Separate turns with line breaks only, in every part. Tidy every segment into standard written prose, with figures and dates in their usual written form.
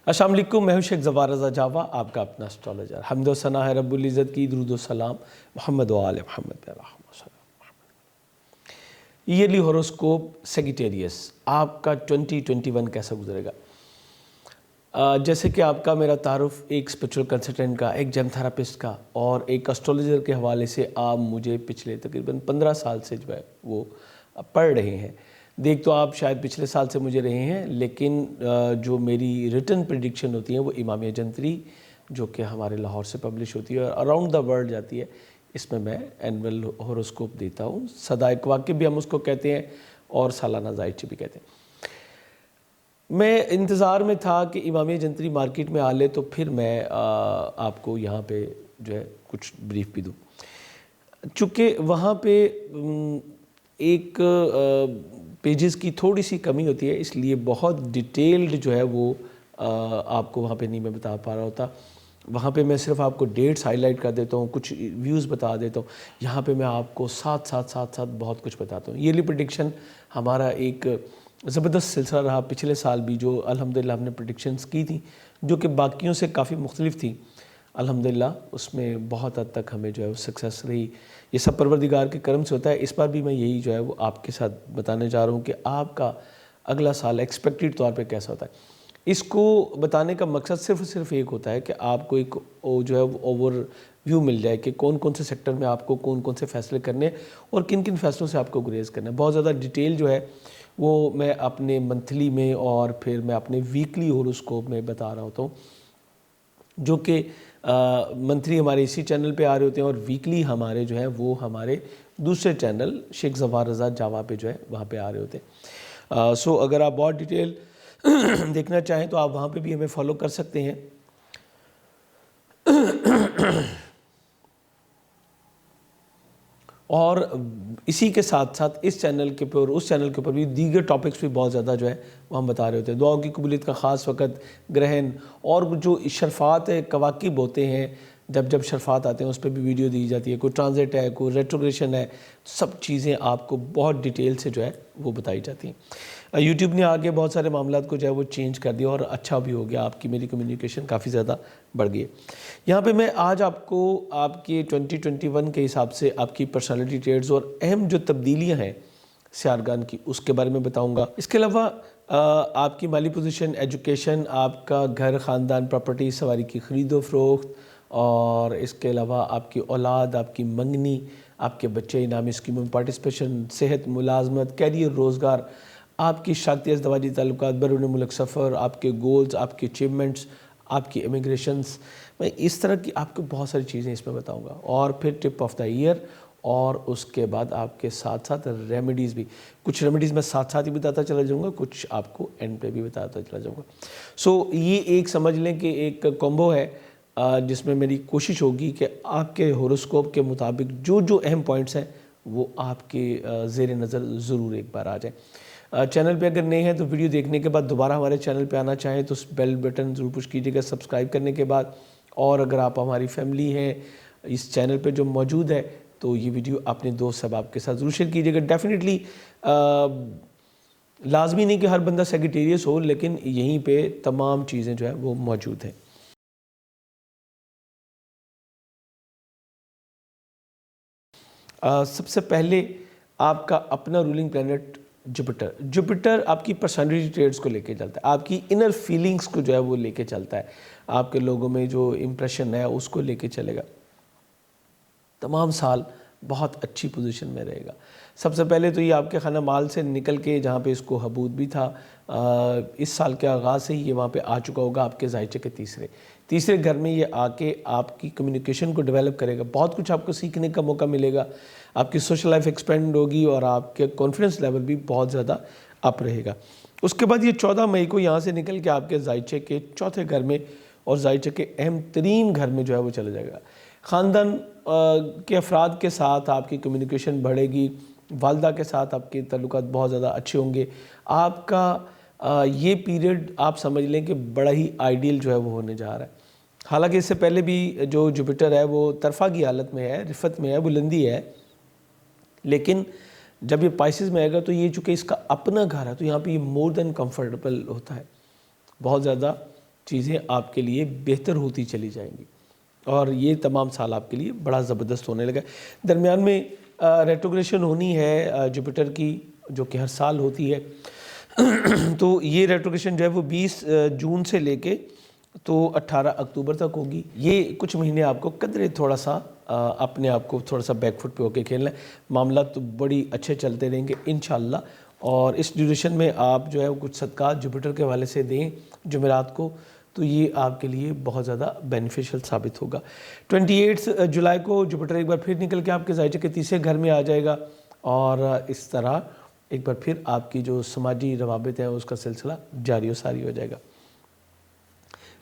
السلام علیکم، میں ہوں شیخ ظفار رضا جاوا، آپ کا اپنا اسٹرالوجر۔ حمد و ثنا ہے رب العزت کی، درود و سلام محمد و آل محمد پہ رحمۃ اللہ۔ ایئرلی ہوروسکوپ سیگیٹیریس، آپ کا 2021 کیسا گزرے گا؟ جیسے کہ آپ کا میرا تعارف ایک اسپرچول کنسلٹنٹ کا، ایک جیم تھراپسٹ کا اور ایک اسٹرالوجر کے حوالے سے آپ مجھے پچھلے تقریباً 15 سال سے جو ہے وہ پڑھ رہے ہیں۔ دیکھ تو آپ شاید پچھلے سال سے مجھے رہے ہیں، لیکن جو میری ریٹن پریڈکشن ہوتی ہیں وہ امامیہ جنتری جو کہ ہمارے لاہور سے پبلش ہوتی ہے اور اراؤنڈ دا ورلڈ جاتی ہے، اس میں اینول ہوروسکوپ دیتا ہوں۔ صدائق واقع بھی ہم اس کو کہتے ہیں اور سالانہ زائچہ بھی کہتے ہیں۔ میں انتظار میں تھا کہ امامیہ جنتری مارکیٹ میں آ لے تو پھر میں آپ کو یہاں پہ جو ہے کچھ بریف بھی دوں، چونکہ وہاں پہ ایک پیجز کی تھوڑی سی کمی ہوتی ہے، اس لیے بہت ڈیٹیلڈ جو ہے وہ آپ کو وہاں پہ نہیں میں بتا پا رہا ہوتا۔ وہاں پہ میں صرف آپ کو ڈیٹس ہائی لائٹ کر دیتا ہوں، کچھ ویوز بتا دیتا ہوں۔ یہاں پہ میں آپ کو ساتھ بہت کچھ بتاتا ہوں۔ ایئرلی پریڈکشن ہمارا ایک زبردست سلسلہ رہا پچھلے سال بھی، جو الحمدللہ ہم نے پریڈکشنز کی تھیں جو کہ باقیوں سے کافی مختلف تھیں۔ الحمدللہ اس میں بہت حد تک ہمیں جو ہے وہ سکسیس رہی۔ یہ سب پروردگار کے کرم سے ہوتا ہے۔ اس بار بھی میں یہی جو ہے وہ آپ کے ساتھ بتانے جا رہا ہوں کہ آپ کا اگلا سال ایکسپیکٹڈ طور پہ کیسا ہوتا ہے۔ اس کو بتانے کا مقصد صرف ایک ہوتا ہے کہ آپ کو ایک جو ہے وہ اوور ویو مل جائے کہ کون کون سے سیکٹر میں آپ کو کون کون سے فیصلے کرنے ہیں اور کن کن فیصلوں سے آپ کو گریز کرنا ہے۔ بہت زیادہ ڈیٹیل جو ہے وہ میں اپنے منتھلی میں اور پھر میں اپنے ویکلی ہوروسکوپ میں بتا رہا ہوتا ہوں، جو کہ منتھلی ہمارے اسی چینل پہ آ رہے ہوتے ہیں اور ویکلی ہمارے جو ہیں وہ ہمارے دوسرے چینل شیخ ظفار رضا جاوا پہ جو ہے وہاں پہ آ رہے ہوتے ہیں۔ سو اگر آپ بہت ڈیٹیل دیکھنا چاہیں تو آپ وہاں پہ بھی ہمیں فالو کر سکتے ہیں۔ اور اسی کے ساتھ ساتھ اس چینل کے اوپر اس چینل کے اوپر بھی دیگر ٹاپکس بھی بہت زیادہ جو ہے وہ ہم بتا رہے ہوتے ہیں۔ دعاؤں کی قبولیت کا خاص وقت، گرہن اور جو شرفات کواکب ہوتے ہیں، جب شرفات آتے ہیں اس پہ بھی ویڈیو دی جاتی ہے۔ کوئی ٹرانزٹ ہے، کوئی ریٹروگریشن ہے، سب چیزیں آپ کو بہت ڈیٹیل سے جو ہے وہ بتائی جاتی ہیں۔ یوٹیوب نے آگے بہت سارے معاملات کو جو ہے وہ چینج کر دیا اور اچھا بھی ہو گیا، آپ کی میری کمیونیکیشن کافی زیادہ بڑھ گئی ہے۔ یہاں پہ میں آج آپ کو آپ کے 2021 کے حساب سے آپ کی پرسنالٹی ٹریٹس اور اہم جو تبدیلیاں ہیں سیارگان کی، اس کے بارے میں بتاؤں گا۔ اس کے علاوہ آپ کی مالی پوزیشن، ایجوکیشن، آپ کا گھر، خاندان، پراپرٹی، سواری کی خرید و فروخت، اور اس کے علاوہ آپ کی اولاد، آپ کی منگنی، آپ کے بچے، انعامی اسکیموں میں پارٹیسپیشن، صحت، ملازمت، کیریئر، روزگار، آپ کی شاختی ازدواجی تعلقات، بیرون ملک سفر، آپ کے گولز، آپ کے اچیومنٹس، آپ کی امیگریشنز، میں اس طرح کی آپ کو بہت ساری چیزیں اس میں بتاؤں گا۔ اور پھر ٹپ آف دا ایئر، اور اس کے بعد آپ کے ساتھ ساتھ ریمیڈیز بھی، کچھ ریمیڈیز میں ساتھ ہی بتاتا چلا جاؤں گا، کچھ آپ کو اینڈ پہ بھی بتاتا چلا جاؤں گا۔ سو یہ ایک سمجھ لیں کہ ایک کومبو ہے جس میں میری کوشش ہوگی کہ آپ کے ہوروسکوپ کے مطابق جو اہم پوائنٹس ہیں وہ آپ کے زیر نظر ضرور ایک بار آ جائیں۔ چینل پہ اگر نئے ہیں تو ویڈیو دیکھنے کے بعد دوبارہ ہمارے چینل پہ آنا چاہیں تو اس بیل بٹن ضرور پش کیجیے گا سبسکرائب کرنے کے بعد، اور اگر آپ ہماری فیملی ہیں اس چینل پہ جو موجود ہے تو یہ ویڈیو اپنے دوست احباب کے ساتھ ضرور شیئر کیجیے گا۔ ڈیفینیٹلی لازمی نہیں کہ ہر بندہ سیگیٹیریس ہو، لیکن یہیں پہ تمام چیزیں جو ہے وہ موجود ہیں۔ سب سے پہلے آپ کا اپنا رولنگ پلانٹ جوپیٹر آپ کی پرسنالٹی ٹریٹس کو لے کے چلتا ہے، آپ کی انر فیلنگز کو جو ہے وہ لے کے چلتا ہے، آپ کے لوگوں میں جو امپریشن ہے اس کو لے کے چلے گا۔ تمام سال بہت اچھی پوزیشن میں رہے گا۔ سب سے پہلے تو یہ آپ کے خانہ مال سے نکل کے جہاں پہ اس کو حبود بھی تھا، اس سال کے آغاز سے ہی یہ وہاں پہ آ چکا ہوگا آپ کے زائچے کے تیسرے گھر میں یہ آ کے آپ کی کمیونیکیشن کو ڈیولپ کرے گا۔ بہت کچھ آپ کو سیکھنے کا موقع ملے گا، آپ کی سوشل لائف ایکسپینڈ ہوگی اور آپ کے کانفیڈنس لیول بھی بہت زیادہ اپ رہے گا۔ اس کے بعد یہ 14 مئی کو یہاں سے نکل کے آپ کے زائچے کے چوتھے گھر میں اور زائچے کے اہم ترین گھر میں جو ہے وہ چلا جائے گا۔ خاندان کے افراد کے ساتھ آپ کی کمیونیکیشن بڑھے گی، والدہ کے ساتھ آپ کے تعلقات بہت زیادہ اچھے ہوں گے۔ آپ کا یہ پیریڈ آپ سمجھ لیں کہ بڑا ہی آئیڈیل جو ہے وہ ہونے جا رہا ہے۔ حالانکہ اس سے پہلے بھی جو جوپیٹر ہے وہ طرفہ کی حالت میں ہے، رفت میں ہے، بلندی ہے، لیکن جب یہ پائسز میں آئے گا تو یہ چونکہ اس کا اپنا گھر ہے تو یہاں پہ یہ مور دین کمفرٹیبل ہوتا ہے، بہت زیادہ چیزیں آپ کے لیے بہتر ہوتی چلی جائیں گی، اور یہ تمام سال آپ کے لیے بڑا زبردست ہونے لگا۔ درمیان میں ریٹروگریشن ہونی ہے جوپیٹر کی، جو کہ ہر سال ہوتی ہے۔ تو یہ ریٹروگریشن جو ہے وہ 20 جون سے لے کے تو 18 اکتوبر تک ہوگی۔ یہ کچھ مہینے آپ کو قدرے تھوڑا سا اپنے آپ کو تھوڑا سا بیک فٹ پہ ہو کے کھیلنا ہے۔ معاملات تو بڑی اچھے چلتے رہیں گے انشاءاللہ، اور اس ڈیوریشن میں آپ جو ہے وہ کچھ صدقات جوپیٹر کے حوالے سے دیں جمعرات کو، تو یہ آپ کے لیے بہت زیادہ بینیفیشل ثابت ہوگا۔ 28 جولائی کو جوپیٹر ایک بار پھر نکل کے آپ کے زائچے کے تیسرے گھر میں آ جائے گا، اور اس طرح ایک بار پھر آپ کی جو سماجی روابط ہے اس کا سلسلہ جاری و ساری ہو جائے گا۔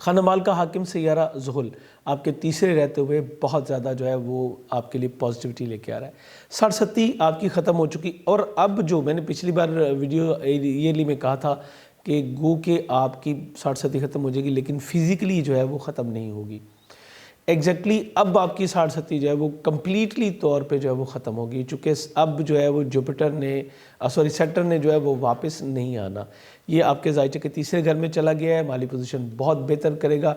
خانہ مال کا حاکم سیارہ زحل آپ کے تیسرے رہتے ہوئے بہت زیادہ جو ہے وہ آپ کے لیے پازیٹیوٹی لے کے آ رہا ہے۔ 67 آپ کی ختم ہو چکی، اور اب جو میں نے پچھلی بار ویڈیو ایئرلی میں کہا تھا کہ گو کہ آپ کی 67 ختم ہو جائے گی، لیکن فزیکلی جو ہے وہ ختم نہیں ہوگی۔ ایگزیکٹلی اب آپ کی 67 جو ہے وہ کمپلیٹلی طور پہ جو ہے وہ ختم ہوگی، چونکہ اب جو ہے وہ جوپیٹر نے سیٹرن نے جو ہے وہ واپس نہیں آنا۔ یہ آپ کے زائچے کے تیسرے گھر میں چلا گیا ہے، مالی پوزیشن بہت بہتر کرے گا۔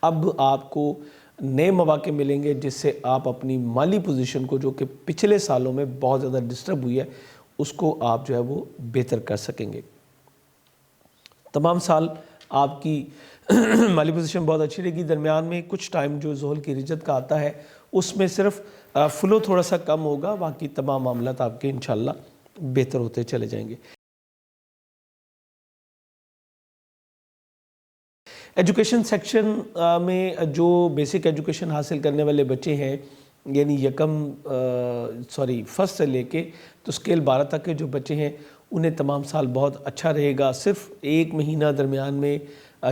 اب آپ کو نئے مواقع ملیں گے جس سے آپ اپنی مالی پوزیشن کو، جو کہ پچھلے سالوں میں بہت زیادہ ڈسٹرب ہوئی ہے، اس کو آپ جو ہے وہ بہتر کر سکیں گے۔ تمام سال آپ کی مالی پوزیشن بہت اچھی رہے گی۔ درمیان میں کچھ ٹائم جو زحل کی رجت کا آتا ہے اس میں صرف فلو تھوڑا سا کم ہوگا، باقی تمام معاملات آپ کے انشاءاللہ بہتر ہوتے چلے جائیں گے۔ ایجوکیشن سیکشن میں جو بیسک ایجوکیشن حاصل کرنے والے بچے ہیں، یعنی فرسٹ سے لے کے تو اسکیل 12 تک کے جو بچے ہیں، انہیں تمام سال بہت اچھا رہے گا۔ صرف ایک مہینہ درمیان میں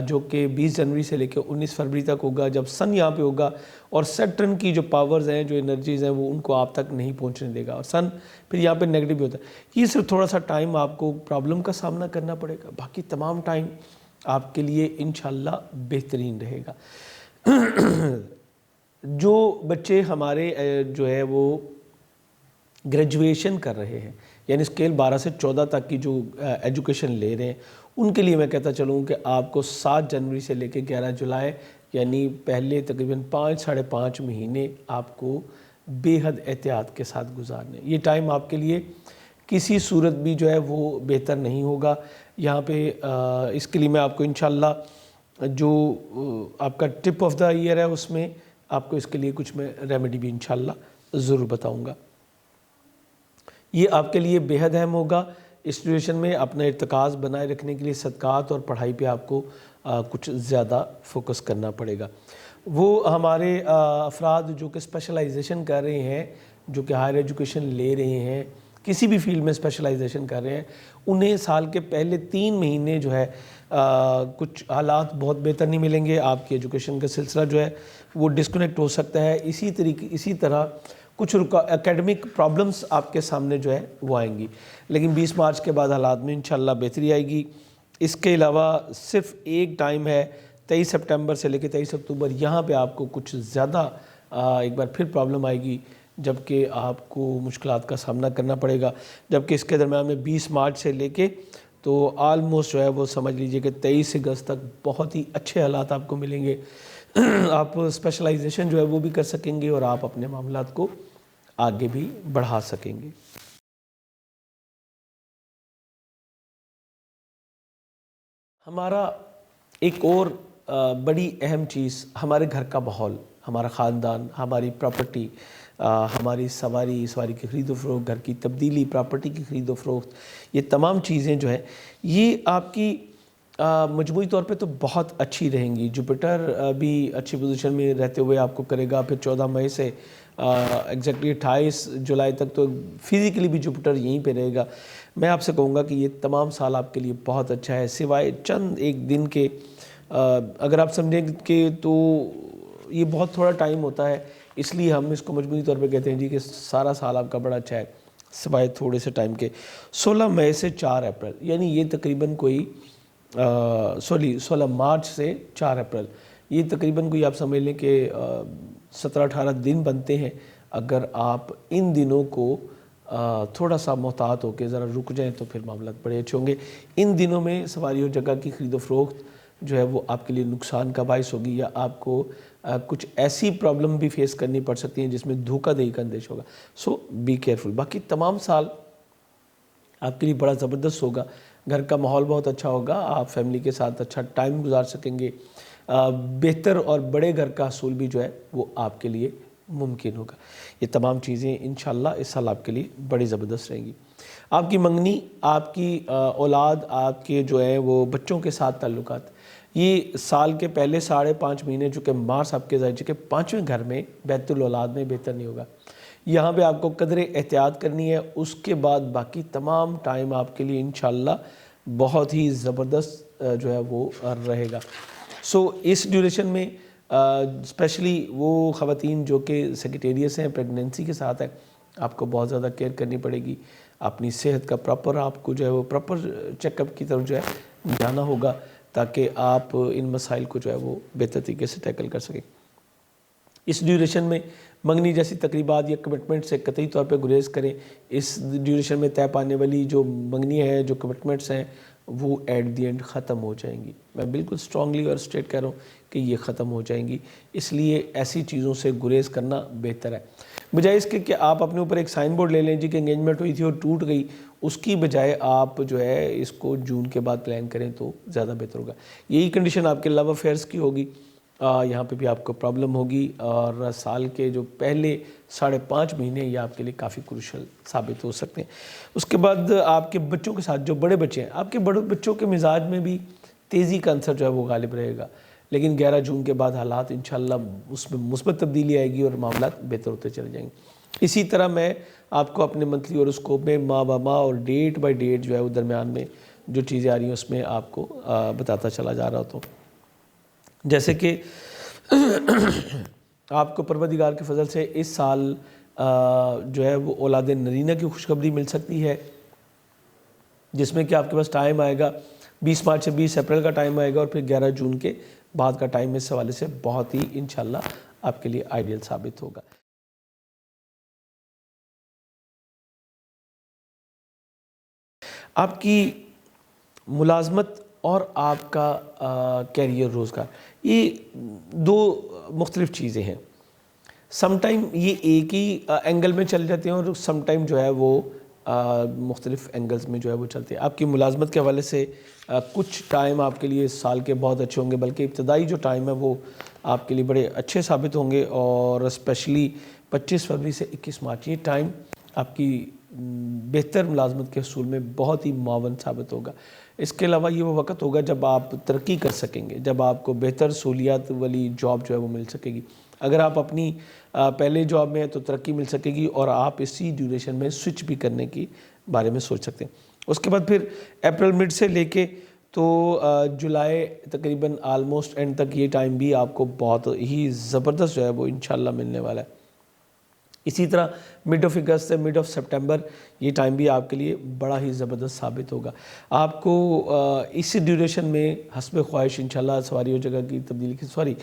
جو کہ 20 جنوری سے لے کے 19 فروری تک ہوگا، جب سن یہاں پہ ہوگا اور سیٹرن کی جو پاورز ہیں، جو انرجیز ہیں، وہ ان کو آپ تک نہیں پہنچنے دے گا، اور سن پھر یہاں پہ نیگیٹو بھی ہوتا ہے۔ یہ صرف تھوڑا سا ٹائم آپ کو پرابلم کا سامنا کرنا پڑے گا، باقی تمام ٹائم آپ کے لیے انشاءاللہ بہترین رہے گا۔ جو بچے ہمارے جو ہے وہ گریجویشن کر رہے ہیں، یعنی اسکیل 12 سے 14 تک کی جو ایجوکیشن لے رہے ہیں، ان کے لیے میں کہتا چلوں کہ آپ کو 7 جنوری سے لے کے 11 جولائی، یعنی پہلے تقریباً 5-5.5 مہینے آپ کو بے حد احتیاط کے ساتھ گزارنے۔ یہ ٹائم آپ کے لیے کسی صورت بھی جو ہے وہ بہتر نہیں ہوگا۔ یہاں پہ اس کے لیے میں آپ کو انشاءاللہ جو آپ کا ٹپ آف دا ایئر ہے، اس میں آپ کو اس کے لیے کچھ میں ریمیڈی بھی انشاءاللہ ضرور بتاؤں گا۔ یہ آپ کے لیے بے حد اہم ہوگا۔ اس سچویشن میں اپنا ارتکاز بنائے رکھنے کے لیے صدقات اور پڑھائی پہ آپ کو کچھ زیادہ فوکس کرنا پڑے گا۔ وہ ہمارے افراد جو کہ اسپیشلائزیشن کر رہے ہیں، جو کہ ہائر ایجوکیشن لے رہے ہیں، کسی بھی فیلڈ میں اسپیشلائزیشن کر رہے ہیں، انہیں سال کے پہلے 3 مہینے جو ہے کچھ حالات بہت بہتر نہیں ملیں گے۔ آپ کی ایجوکیشن کا سلسلہ جو ہے وہ ڈسکنیکٹ ہو سکتا ہے۔ اسی طرح کچھ اکیڈمک پرابلمز آپ کے سامنے جو ہے وہ آئیں گی، لیکن 20 مارچ کے بعد حالات میں انشاءاللہ بہتری آئے گی۔ اس کے علاوہ صرف ایک ٹائم ہے 23 سپٹمبر سے لے کے 23 اکتوبر، یہاں پہ آپ کو کچھ زیادہ ایک بار پھر پرابلم آئے گی، جبکہ آپ کو مشکلات کا سامنا کرنا پڑے گا۔ جبکہ اس کے درمیان میں 20 مارچ سے لے کے تو آلموسٹ جو ہے وہ سمجھ لیجئے کہ 23 اگست تک بہت ہی اچھے حالات آپ کو ملیں گے۔ آپ اسپیشلائزیشن جو ہے وہ بھی کر سکیں گے، اور آپ اپنے معاملات کو آگے بھی بڑھا سکیں گے۔ ہمارا ایک اور بڑی اہم چیز ہمارے گھر کا ماحول، ہمارا خاندان، ہماری پراپرٹی، ہماری سواری کی خرید و فروخت، گھر کی تبدیلی، پراپرٹی کی خرید و فروخت، یہ تمام چیزیں جو ہیں یہ آپ کی مجموعی طور پہ تو بہت اچھی رہیں گی۔ جوپیٹر بھی اچھی پوزیشن میں رہتے ہوئے آپ کو کرے گا۔ پھر 14 مئی سے ایگزیکٹلی 28 جولائی تک تو فزیکلی بھی جوپیٹر یہیں پہ رہے گا۔ میں آپ سے کہوں گا کہ یہ تمام سال آپ کے لیے بہت اچھا ہے، سوائے چند ایک دن کے۔ اگر آپ سمجھیں کہ تو یہ بہت تھوڑا ٹائم ہوتا ہے، اس لیے ہم اس کو مجموعی طور پہ کہتے ہیں جی کہ سارا سال آپ کا بڑا اچھا ہے، سوائے تھوڑے سے ٹائم کے۔ 16 مئی سے 4 اپریل، یعنی یہ تقریباً کوئی 16 مارچ سے 4 اپریل، یہ تقریباً کوئی آپ سمجھ لیں کہ 17-18 دن بنتے ہیں۔ اگر آپ ان دنوں کو تھوڑا سا محتاط ہو کے ذرا رک جائیں تو پھر معاملات بڑے اچھے ہوں گے۔ ان دنوں میں سواری اور جگہ کی خرید و فروخت جو ہے وہ آپ کے لیے نقصان کا باعث ہوگی، یا آپ کو کچھ ایسی پرابلم بھی فیس کرنی پڑ سکتی ہیں جس میں دھوکہ دہی کا اندیش ہوگا. سو بی کیئرفل. باقی تمام سال آپ کے لیے بڑا زبردست ہوگا. گھر کا ماحول بہت اچھا ہوگا، آپ فیملی کے ساتھ اچھا ٹائم گزار سکیں گے. بہتر اور بڑے گھر کا حصول بھی جو ہے وہ آپ کے لیے ممکن ہوگا. یہ تمام چیزیں انشاءاللہ اس سال آپ کے لیے بڑی زبردست رہیں گی. آپ کی منگنی، آپ کی اولاد، آپ کے جو ہیں وہ بچوں کے ساتھ تعلقات، یہ سال کے پہلے 5.5 مہینے چونکہ مارس آپ کے ظاہر چونکہ 5ویں گھر میں بیت الاولاد میں بہتر نہیں ہوگا. یہاں پہ آپ کو قدر احتیاط کرنی ہے. اس کے بعد باقی تمام ٹائم آپ کے لیے انشاءاللہ بہت ہی زبردست جو ہے وہ رہے گا. سو اس ڈیوریشن میں اسپیشلی وہ خواتین جو کہ سیکریٹیریس ہیں، پریگنینسی کے ساتھ ہیں، آپ کو بہت زیادہ کیئر کرنی پڑے گی. اپنی صحت کا پراپر آپ کو جو ہے وہ پراپر چیک اپ کی طرف جو ہے جانا ہوگا تاکہ آپ ان مسائل کو جو ہے وہ بہتر طریقے سے ٹیکل کر سکیں. اس ڈیوریشن میں منگنی جیسی تقریبات یا کمٹمنٹ سے قطعی طور پہ گریز کریں. اس ڈیوریشن میں طے پانے والی جو منگنی ہے، جو کمٹمنٹس ہیں، وہ ایٹ دی اینڈ ختم ہو جائیں گی. میں بالکل اسٹرانگلی اور اسٹریٹ کہہ رہا ہوں کہ یہ ختم ہو جائیں گی. اس لیے ایسی چیزوں سے گریز کرنا بہتر ہے. بجائے اس کے کہ آپ اپنے اوپر ایک سائن بورڈ لے لیں جی کہ انگیجمنٹ ہوئی تھی اور ٹوٹ گئی، اس کی بجائے آپ جو ہے اس کو جون کے بعد پلان کریں تو زیادہ بہتر ہوگا. یہی کنڈیشن آپ کے لو افیئرس کی ہوگی. یہاں پہ بھی آپ کو پرابلم ہوگی، اور سال کے جو پہلے 5.5 مہینے یہ آپ کے لیے کافی کروشل ثابت ہو سکتے ہیں. اس کے بعد آپ کے بچوں کے ساتھ جو بڑے بچے ہیں، آپ کے بڑے بچوں کے مزاج میں بھی تیزی کا عنصر جو ہے وہ غالب رہے گا. لیکن 11 جون کے بعد حالات انشاءاللہ اس میں مثبت تبدیلی آئے گی اور معاملات بہتر ہوتے چلے جائیں گے. اسی طرح میں آپ کو اپنے منتھلی ہوراسکوپ میں ماہ بہ ماہ اور ڈیٹ بائی ڈیٹ جو ہے وہ درمیان میں جو چیزیں آ رہی ہیں اس میں آپ کو بتاتا چلا جا رہا ہوتا ہوں. جیسے کہ آپ کو پروردگار کے فضل سے اس سال جو ہے وہ اولاد نرینہ کی خوشخبری مل سکتی ہے، جس میں کہ آپ کے پاس ٹائم آئے گا 20 مارچ سے 20 اپریل کا ٹائم آئے گا، اور پھر 11 جون کے بعد کا ٹائم اس حوالے سے بہت ہی انشاءاللہ آپ کے لیے آئیڈیل ثابت ہوگا. آپ کی ملازمت اور آپ کا کیریئر، روزگار، یہ دو مختلف چیزیں ہیں. سم ٹائم یہ ایک ہی اینگل میں چل جاتے ہیں اور سم ٹائم جو ہے وہ مختلف اینگلز میں جو ہے وہ چلتے ہیں. آپ کی ملازمت کے حوالے سے کچھ ٹائم آپ کے لیے اس سال کے بہت اچھے ہوں گے، بلکہ ابتدائی جو ٹائم ہے وہ آپ کے لیے بڑے اچھے ثابت ہوں گے، اور اسپیشلی 25 فروری سے 21 مارچ یہ ٹائم آپ کی بہتر ملازمت کے حصول میں بہت ہی معاون ثابت ہوگا. اس کے علاوہ یہ وہ وقت ہوگا جب آپ ترقی کر سکیں گے، جب آپ کو بہتر سہولیات والی جاب جو ہے وہ مل سکے گی. اگر آپ اپنی پہلے جاب میں ہیں تو ترقی مل سکے گی، اور آپ اسی ڈیوریشن میں سوئچ بھی کرنے کی بارے میں سوچ سکتے ہیں. اس کے بعد پھر اپریل مڈ سے لے کے تو جولائی تقریباً آلموسٹ اینڈ تک یہ ٹائم بھی آپ کو بہت ہی زبردست جو ہے وہ انشاءاللہ ملنے والا ہے. اسی طرح مڈ آف اگست سے مڈ آف سپٹمبر یہ ٹائم بھی آپ کے لیے بڑا ہی زبردست ثابت ہوگا. آپ کو اس ڈیوریشن میں حسب خواہش انشاءاللہ سواری و جگہ کی تبدیلی کی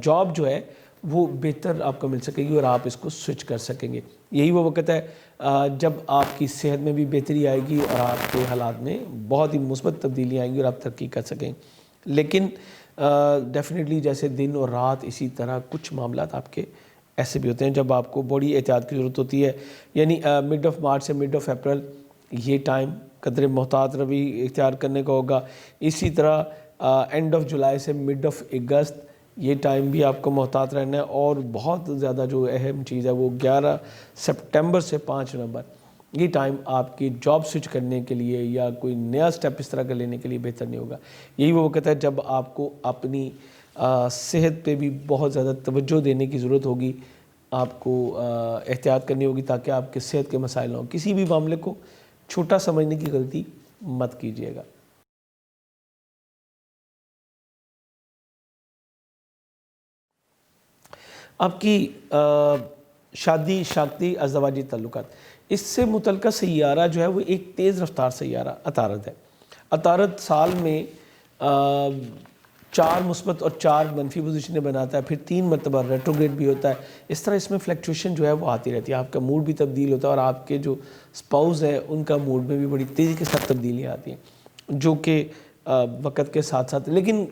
جاب جو ہے وہ بہتر آپ کو مل سکے گی، اور آپ اس کو سوئچ کر سکیں گے. یہی وہ وقت ہے جب آپ کی صحت میں بھی بہتری آئے گی اور آپ کے حالات میں بہت ہی مثبت تبدیلی آئیں گی اور آپ ترقی کر سکیں. لیکن ڈیفینیٹلی جیسے دن اور رات اسی طرح کچھ معاملات آپ کے ایسے بھی ہوتے ہیں جب آپ کو بڑی احتیاط کی ضرورت ہوتی ہے. یعنی مڈ آف مارچ سے مڈ آف اپریل یہ ٹائم قدر محتاط روی اختیار کرنے کا ہوگا. اسی طرح اینڈ آف جولائی سے مڈ آف اگست یہ ٹائم بھی آپ کو محتاط رہنا ہے. اور بہت زیادہ جو اہم چیز ہے وہ 11 سپٹمبر سے 5 نومبر یہ ٹائم آپ کی جاب سوئچ کرنے کے لیے یا کوئی نیا سٹیپ اس طرح کا لینے کے لیے بہتر نہیں ہوگا. یہی وہ وقت ہے جب آپ کو اپنی صحت پہ بھی بہت زیادہ توجہ دینے کی ضرورت ہوگی. آپ کو احتیاط کرنی ہوگی تاکہ آپ کے صحت کے مسائل نہ ہوں. کسی بھی معاملے کو چھوٹا سمجھنے کی غلطی مت کیجیے گا. آپ کی شادی شاکتی ازدواجی تعلقات، اس سے متعلقہ سیارہ جو ہے وہ ایک تیز رفتار سیارہ عطارد ہے. عطارد سال میں 4 مثبت اور 4 منفی پوزیشنیں بناتا ہے، پھر 3 مرتبہ ریٹروگریڈ بھی ہوتا ہے. اس طرح اس میں فلیکچویشن جو ہے وہ آتی رہتی ہے. آپ کا موڈ بھی تبدیل ہوتا ہے، اور آپ کے جو سپاؤز ہیں ان کا موڈ میں بھی بڑی تیزی کے ساتھ تبدیلیاں آتی ہیں، جو کہ وقت کے ساتھ ساتھ. لیکن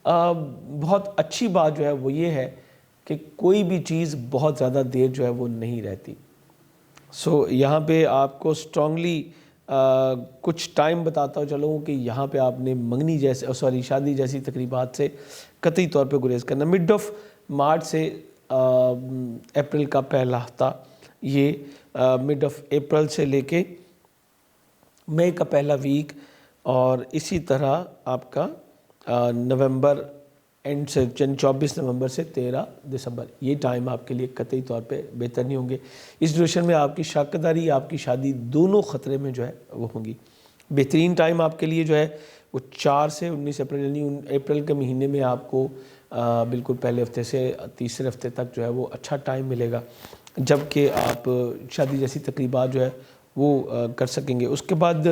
بہت اچھی بات جو ہے وہ یہ ہے کہ کوئی بھی چیز بہت زیادہ دیر جو ہے وہ نہیں رہتی. سو یہاں پہ آپ کو اسٹرانگلی کچھ ٹائم بتاتا ہوں چلوں کہ یہاں پہ آپ نے منگنی جیسے شادی جیسی تقریبات سے قطعی طور پہ گریز کرنا. مڈ آف مارچ سے اپریل کا پہلا ہفتہ، یہ مڈ آف اپریل سے لے کے مئی کا پہلا ویک، اور اسی طرح آپ کا نومبر اینڈ سے 24 نومبر سے 13 دسمبر، یہ ٹائم آپ کے لیے قطعی طور پہ بہتر نہیں ہوں گے. اس ڈیوریشن میں آپ کی شراکت، آپ کی شادی دونوں خطرے میں جو ہے وہ ہوں گی. بہترین ٹائم آپ کے لیے جو ہے وہ 4 سے 19 اپریل، یعنی اپریل کے مہینے میں آپ کو بالکل پہلے ہفتے سے تیسرے ہفتے تک جو ہے وہ اچھا ٹائم ملے گا، جب کہ آپ شادی جیسی تقریبات جو ہے وہ کر سکیں گے. اس کے بعد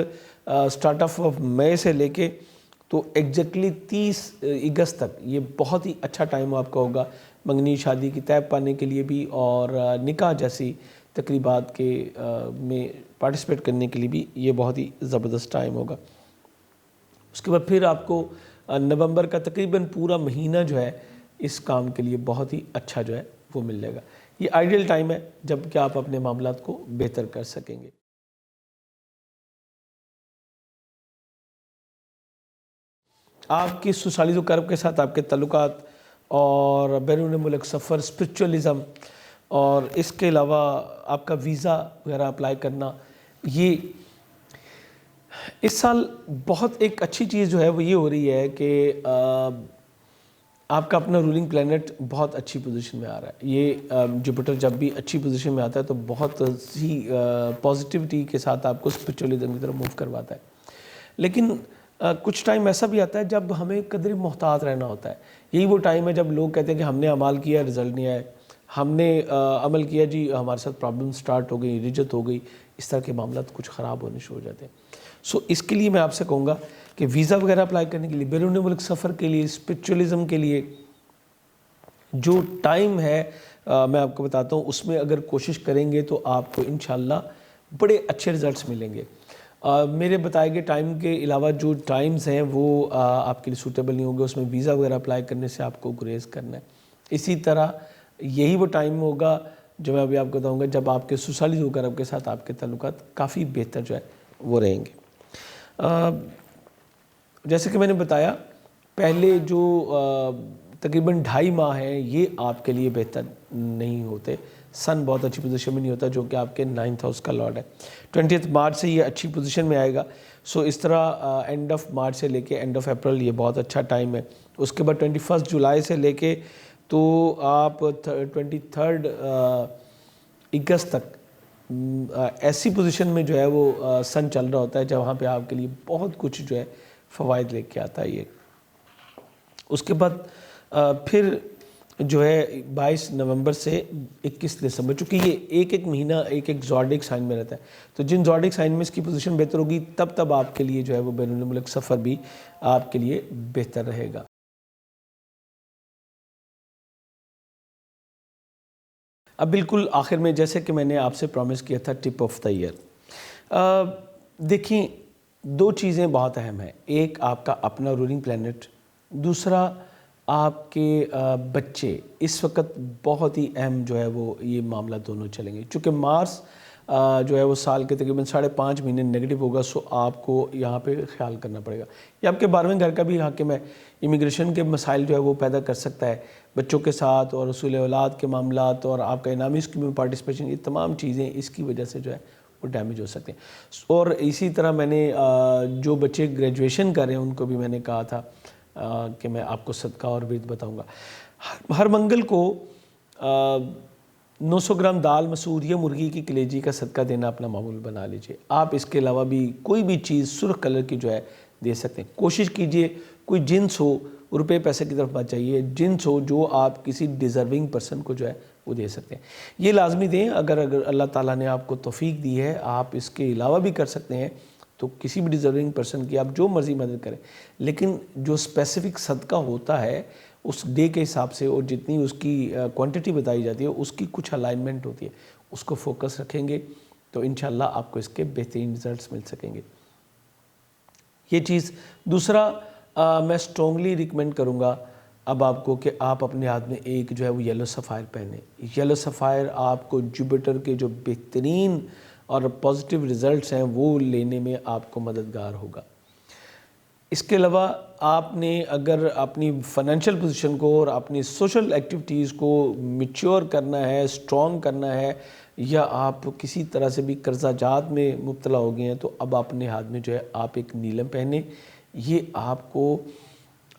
سٹارٹ آف مئی سے لے کے تو ایگزیکٹلی 30 اگست تک یہ بہت ہی اچھا ٹائم آپ کا ہوگا منگنی شادی کی طے پانے کے لیے بھی، اور نکاح جیسی تقریبات کے میں پارٹیسپیٹ کرنے کے لیے بھی یہ بہت ہی زبردست ٹائم ہوگا. اس کے بعد پھر آپ کو نومبر کا تقریباً پورا مہینہ جو ہے اس کام کے لیے بہت ہی اچھا جو ہے وہ مل جائے گا. یہ آئیڈیل ٹائم ہے جب کہ آپ اپنے معاملات کو بہتر کر سکیں گے. آپ کی سوسائٹیز و کرب کے ساتھ آپ کے تعلقات اور بیرون ملک سفر، اسپرچولی اور اس کے علاوہ آپ کا ویزا وغیرہ اپلائی کرنا، یہ اس سال بہت ایک اچھی چیز جو ہے وہ یہ ہو رہی ہے کہ آپ کا اپنا رولنگ پلینٹ بہت اچھی پوزیشن میں آ رہا ہے. یہ جوپیٹر جب بھی اچھی پوزیشن میں آتا ہے تو بہت ہی پازیٹیوٹی کے ساتھ آپ کو اسپرچولیزم کی طرف موو کرواتا ہے. لیکن کچھ ٹائم ایسا بھی آتا ہے جب ہمیں قدر محتاط رہنا ہوتا ہے. یہی وہ ٹائم ہے جب لوگ کہتے ہیں کہ ہم نے عمل کیا، رزلٹ نہیں آیا، ہم نے عمل کیا جی ہمارے ساتھ پرابلم سٹارٹ ہو گئی، رجت ہو گئی، اس طرح کے معاملات کچھ خراب ہونے شروع ہو جاتے ہیں. سو اس کے لیے میں آپ سے کہوں گا کہ ویزا وغیرہ اپلائی کرنے کے لیے، بیرون ملک سفر کے لیے، اسپرچولیزم کے لیے جو ٹائم ہے میں آپ کو بتاتا ہوں، اس میں اگر کوشش کریں گے تو آپ کو انشاءاللہ بڑے اچھے رزلٹس ملیں گے. میرے بتائے گئے ٹائم کے علاوہ جو ٹائمز ہیں وہ آپ کے لیے سوٹیبل نہیں ہوں گے، اس میں ویزا وغیرہ اپلائی کرنے سے آپ کو گریز کرنا ہے. اسی طرح یہی وہ ٹائم ہوگا جو میں ابھی آپ کو بتاؤں گا جب آپ کے سوسائٹیز و کرب کے ساتھ آپ کے تعلقات کافی بہتر جو ہے وہ رہیں گے. جیسے کہ میں نے بتایا پہلے جو تقریباً 2.5 ماہ ہیں یہ آپ کے لیے بہتر نہیں ہوتے. سن بہت اچھی پوزیشن میں نہیں ہوتا جو کہ آپ کے 9th ہاؤس کا لارڈ ہے. 20 مارچ سے یہ اچھی پوزیشن میں آئے گا. سو اس طرح اینڈ آف مارچ سے لے کے اینڈ آف اپریل یہ بہت اچھا ٹائم ہے. اس کے بعد 21 جولائی سے لے کے تو آپ 23 اگست تک ایسی پوزیشن میں جو ہے وہ سن چل رہا ہوتا ہے جب وہاں پہ آپ کے لیے بہت کچھ جو ہے فوائد لے کے آتا ہے یہ. اس کے بعد پھر جو ہے 22 نومبر سے 21 دسمبر، چونکہ یہ ایک مہینہ ایک زوڈک سائن میں رہتا ہے، تو جن زوڈک سائن میں اس کی پوزیشن بہتر ہوگی تب آپ کے لیے جو ہے وہ بین الملک سفر بھی آپ کے لیے بہتر رہے گا. اب بالکل آخر میں جیسے کہ میں نے آپ سے پرومس کیا تھا ٹپ آف دا ایئر، دیکھیں 2 چیزیں بہت اہم ہیں. ایک آپ کا اپنا رولنگ پلینٹ، دوسرا آپ کے بچے. اس وقت بہت ہی اہم جو ہے وہ یہ معاملہ دونوں چلیں گے، چونکہ مارس جو ہے وہ سال کے تقریباً 5.5 مہینے نیگیٹو ہوگا. سو آپ کو یہاں پہ خیال کرنا پڑے گا. یہ آپ کے 12ویں گھر کا بھی حاکم ہے، امیگریشن کے مسائل جو ہے وہ پیدا کر سکتا ہے بچوں کے ساتھ، اور رسول اولاد کے معاملات، اور آپ کا انعامی اسکیم میں پارٹیسپیشن، یہ تمام چیزیں اس کی وجہ سے جو ہے وہ ڈیمیج ہو سکتے ہیں. اور اسی طرح میں نے جو بچے گریجویشن کر رہے ہیں ان کو بھی میں نے کہا تھا کہ میں آپ کو صدقہ اور ورد بتاؤں گا. ہر منگل کو 900 گرام دال مسور یا مرغی کی کلیجی کا صدقہ دینا اپنا معمول بنا لیجئے. آپ اس کے علاوہ بھی کوئی بھی چیز سرخ کلر کی جو ہے دے سکتے ہیں. کوشش کیجئے کوئی جنس ہو، روپے پیسے کی طرف بچ جائیے، جنس ہو جو آپ کسی ڈیزرونگ پرسن کو جو ہے وہ دے سکتے ہیں. یہ لازمی دیں. اگر اللہ تعالیٰ نے آپ کو توفیق دی ہے آپ اس کے علاوہ بھی کر سکتے ہیں تو کسی بھی ڈیزرونگ پرسن کی آپ جو مرضی مدد کریں، لیکن جو اسپیسیفک صدقہ ہوتا ہے اس ڈے کے حساب سے اور جتنی اس کی کوانٹٹی بتائی جاتی ہے اس کی کچھ الائنمنٹ ہوتی ہے، اس کو فوکس رکھیں گے تو انشاءاللہ آپ کو اس کے بہترین رزلٹس مل سکیں گے. یہ چیز. دوسرا میں اسٹرانگلی ریکمینڈ کروں گا اب آپ کو کہ آپ اپنے ہاتھ میں ایک جو ہے وہ یلو سفائر پہنیں. یلو سفائر آپ کو جوپیٹر کے جو بہترین اور پازیٹیو ریزلٹس ہیں وہ لینے میں آپ کو مددگار ہوگا. اس کے علاوہ آپ نے اگر اپنی فائنینشیل پوزیشن کو اور اپنی سوشل ایکٹیویٹیز کو میچور کرنا ہے، اسٹرانگ کرنا ہے، یا آپ کسی طرح سے بھی قرضہ جات میں مبتلا ہو گئے ہیں، تو اب اپنے ہاتھ میں جو ہے آپ ایک نیلم پہنیں. یہ آپ کو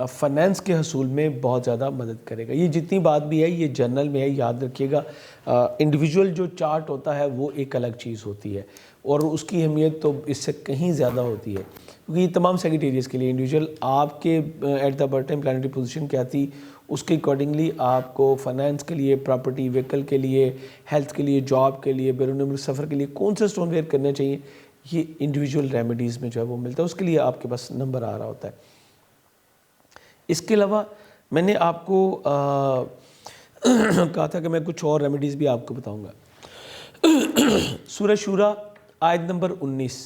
فائنینس کے حصول میں بہت زیادہ مدد کرے گا. یہ جتنی بات بھی ہے یہ جنرل میں ہے، یاد رکھیے گا. انڈیویجول جو چارٹ ہوتا ہے وہ ایک الگ چیز ہوتی ہے اور اس کی اہمیت تو اس سے کہیں زیادہ ہوتی ہے، کیونکہ یہ تمام سیگیٹیریس کے لیے انڈیویجول آپ کے at the birth time planetary position کیا تھی اس کے اکارڈنگلی آپ کو فائنینس کے لیے، پراپرٹی وہیکل کے لیے، ہیلتھ کے لیے، جاب کے لیے، بیرون ملک سفر کے لیے کون سے اسٹون ویئر کرنے چاہیے، یہ انڈیویجول ریمیڈیز میں جو ہے وہ ملتا ہے. اس کے لیے آپ کے پاس نمبر آ رہا ہوتا ہے. اس کے علاوہ میں نے آپ کو کہا تھا کہ میں کچھ اور ریمیڈیز بھی آپ کو بتاؤں گا. سورہ شورا آیت نمبر 19،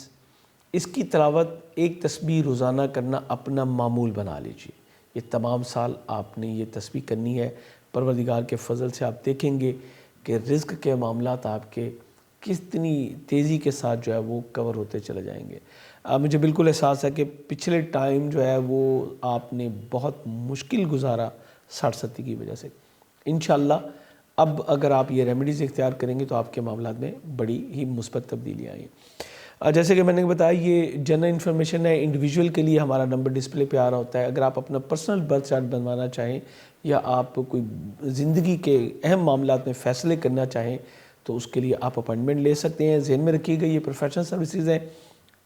اس کی تلاوت ایک تسبیح روزانہ کرنا اپنا معمول بنا لیجیے. یہ تمام سال آپ نے یہ تسبیح کرنی ہے. پروردگار کے فضل سے آپ دیکھیں گے کہ رزق کے معاملات آپ کے کتنی تیزی کے ساتھ جو ہے وہ کور ہوتے چلے جائیں گے. مجھے بالکل احساس ہے کہ پچھلے ٹائم جو ہے وہ آپ نے بہت مشکل گزارا 60-70 کی وجہ سے. انشاءاللہ اب اگر آپ یہ ریمیڈیز اختیار کریں گے تو آپ کے معاملات میں بڑی ہی مثبت تبدیلیاں آئیں. جیسے کہ میں نے بتایا یہ جنرل انفارمیشن ہے. انڈیویجول کے لیے ہمارا نمبر ڈسپلے پہ آ رہا ہوتا ہے. اگر آپ اپنا پرسنل برتھ چارٹ بنوانا چاہیں یا آپ کوئی زندگی کے اہم معاملات میں فیصلے کرنا چاہیں تو اس کے لیے آپ اپائنٹمنٹ لے سکتے ہیں. ذہن میں رکھیے گا یہ پروفیشنل سروسز ہیں،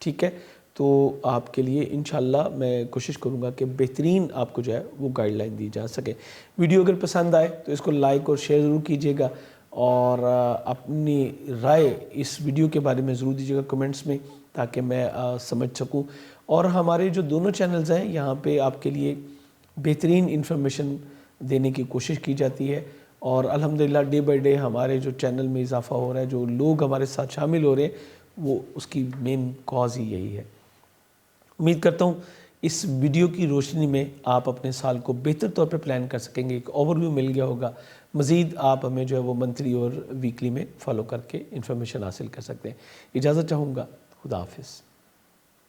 ٹھیک ہے. تو آپ کے لیے انشاءاللہ میں کوشش کروں گا کہ بہترین آپ کو جو ہے وہ گائیڈ لائن دی جا سکے. ویڈیو اگر پسند آئے تو اس کو لائک اور شیئر ضرور کیجیے گا، اور اپنی رائے اس ویڈیو کے بارے میں ضرور دیجیے گا کمنٹس میں تاکہ میں سمجھ سکوں. اور ہمارے جو دونوں چینلز ہیں یہاں پہ آپ کے لیے بہترین انفارمیشن دینے کی کوشش کی جاتی ہے، اور الحمدللہ ڈے بائی ڈے ہمارے جو چینل میں اضافہ ہو رہا ہے، جو لوگ ہمارے ساتھ شامل ہو رہے ہیں، وہ اس کی مین کاز ہی یہی ہے. امید کرتا ہوں اس ویڈیو کی روشنی میں آپ اپنے سال کو بہتر طور پہ پلان کر سکیں گے. ایک اوور ویو مل گیا ہوگا. مزید آپ ہمیں جو ہے وہ منتھلی اور ویکلی میں فالو کر کے انفارمیشن حاصل کر سکتے ہیں. اجازت چاہوں گا. خدا حافظ.